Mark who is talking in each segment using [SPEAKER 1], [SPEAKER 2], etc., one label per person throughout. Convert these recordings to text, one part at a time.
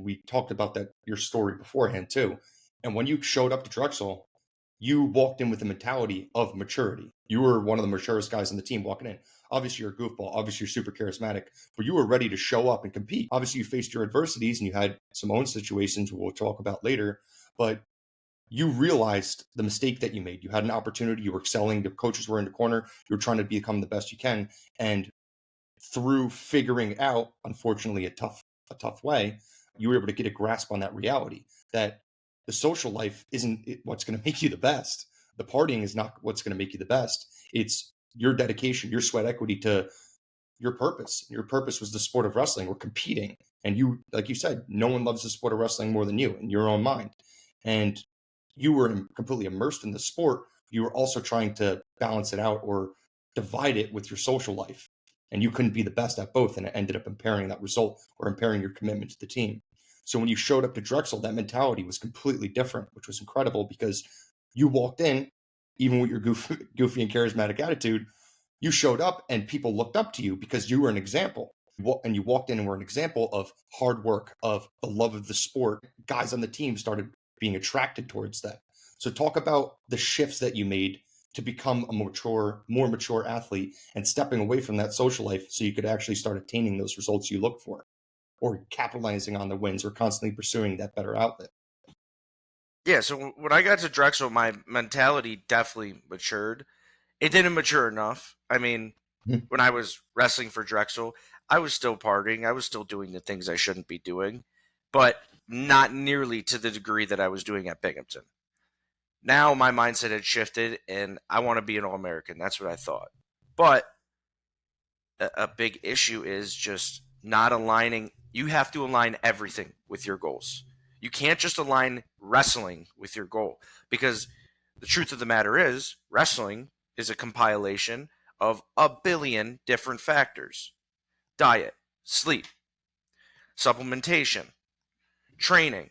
[SPEAKER 1] we talked about that, your story beforehand too. And when you showed up to Drexel, you walked in with the mentality of maturity. You were one of the maturest guys on the team walking in. Obviously, you're a goofball. Obviously, you're super charismatic, but you were ready to show up and compete. Obviously, you faced your adversities and you had some own situations we'll talk about later, but you realized the mistake that you made. You had an opportunity. You were excelling. The coaches were in the corner. You were trying to become the best you can. And through figuring out, unfortunately, a tough way, you were able to get a grasp on that reality that the social life isn't what's going to make you the best. The partying is not what's going to make you the best. It's your dedication, your sweat equity to your purpose. Your purpose was the sport of wrestling. We're competing. And you, like you said, no one loves the sport of wrestling more than you in your own mind. And you were completely immersed in the sport. You were also trying to balance it out or divide it with your social life. And you couldn't be the best at both. And it ended up impairing that result or impairing your commitment to the team. So when you showed up to Drexel, that mentality was completely different, which was incredible because you walked in, even with your goofy and charismatic attitude, you showed up and people looked up to you because you were an example. And you walked in and were an example of hard work, of the love of the sport. Guys on the team started being attracted towards that. So talk about the shifts that you made to become a more mature athlete and stepping away from that social life so you could actually start attaining those results you look for or capitalizing on the wins or constantly pursuing that better outlet.
[SPEAKER 2] Yeah, so when I got to Drexel, my mentality definitely matured. It didn't mature enough. I mean, when I was wrestling for Drexel, I was still partying. I was still doing the things I shouldn't be doing, but not nearly to the degree that I was doing at Binghamton. Now my mindset had shifted, and I want to be an All-American. That's what I thought. But a big issue is just not aligning. You have to align everything with your goals. You can't just align wrestling with your goal because the truth of the matter is wrestling is a compilation of a billion different factors: diet, sleep, supplementation, training,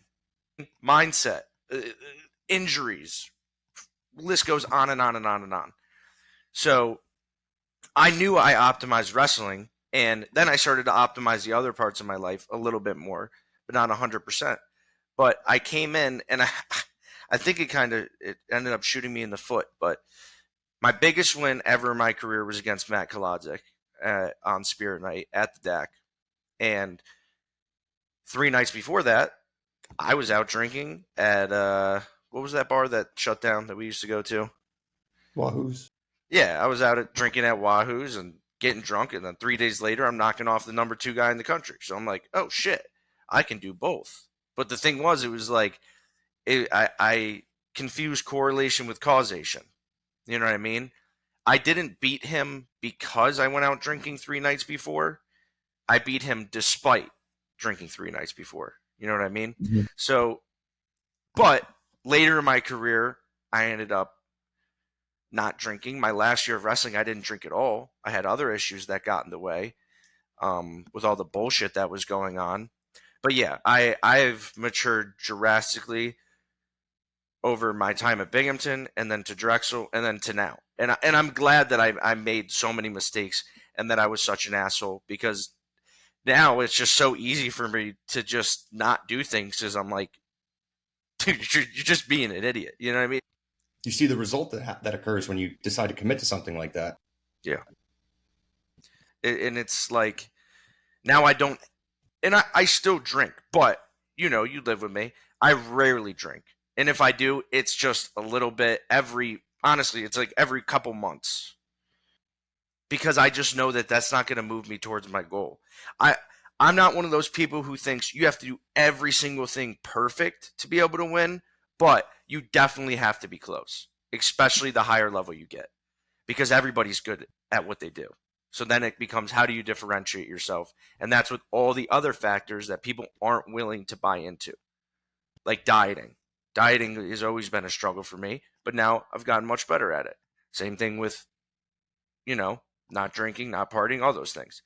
[SPEAKER 2] mindset, injuries. List goes on and on and on and on. So I knew I optimized wrestling, and then I started to optimize the other parts of my life a little bit more, but not 100%. But I came in, and I think it ended up shooting me in the foot. But my biggest win ever in my career was against Matt Kolodzik on Spirit Night at the DAC. And 3 nights before that, I was out drinking at, what was that bar that shut down that we used to go to?
[SPEAKER 1] Wahoo's.
[SPEAKER 2] Yeah, I was out drinking at Wahoo's and getting drunk. And then 3 days later, I'm knocking off the number 2 guy in the country. So I'm like, oh, shit, I can do both. But the thing was, it was like, I confused correlation with causation. You know what I mean? I didn't beat him because I went out drinking 3 nights before. I beat him despite drinking 3 nights before. You know what I mean?
[SPEAKER 1] Mm-hmm.
[SPEAKER 2] So, but later in my career, I ended up not drinking. My last year of wrestling, I didn't drink at all. I had other issues that got in the way with all the bullshit that was going on. But yeah, I've matured drastically over my time at Binghamton and then to Drexel and then to now. And I'm glad that I made so many mistakes and that I was such an asshole because now it's just so easy for me to just not do things because I'm like, dude, you're just being an idiot. You know what I mean?
[SPEAKER 1] You see the result that occurs when you decide to commit to something like that.
[SPEAKER 2] Yeah. And it's like, now I don't, and I still drink, but, you know, you live with me. I rarely drink. And if I do, it's just a little bit honestly, it's like every couple months. Because I just know that that's not going to move me towards my goal. I'm not one of those people who thinks you have to do every single thing perfect to be able to win, but you definitely have to be close, especially the higher level you get, because everybody's good at what they do. So then it becomes, how do you differentiate yourself? And that's with all the other factors that people aren't willing to buy into, like dieting. Dieting has always been a struggle for me, but now I've gotten much better at it. Same thing with, you know, not drinking, not partying, all those things.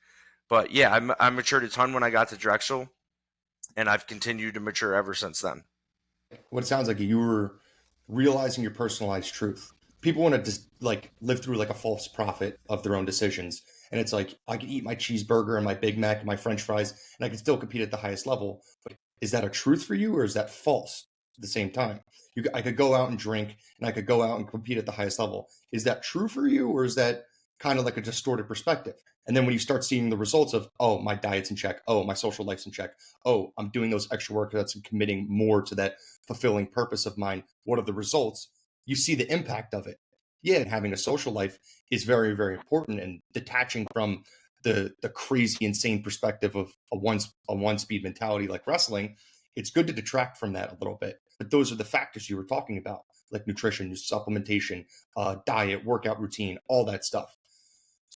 [SPEAKER 2] But yeah, I matured a ton when I got to Drexel, and I've continued to mature ever since then.
[SPEAKER 1] What it sounds like, you were realizing your personalized truth. People want to just like live through like a false prophet of their own decisions. And it's like, I can eat my cheeseburger and my Big Mac and my French fries, and I can still compete at the highest level. But Is that a truth for you, or is that false at the same time? I could go out and drink, and I could go out and compete at the highest level. Is that true for you, or is that kind of like a distorted perspective? And then when you start seeing the results of, oh, my diet's in check, oh, my social life's in check, oh, I'm doing those extra workouts and committing more to that fulfilling purpose of mine, what are the results? You see the impact of it. Yeah, having a social life is very, very important, and detaching from the crazy, insane perspective of a one speed mentality like wrestling, it's good to detract from that a little bit. But those are the factors you were talking about, like nutrition, supplementation, diet, workout routine, all that stuff.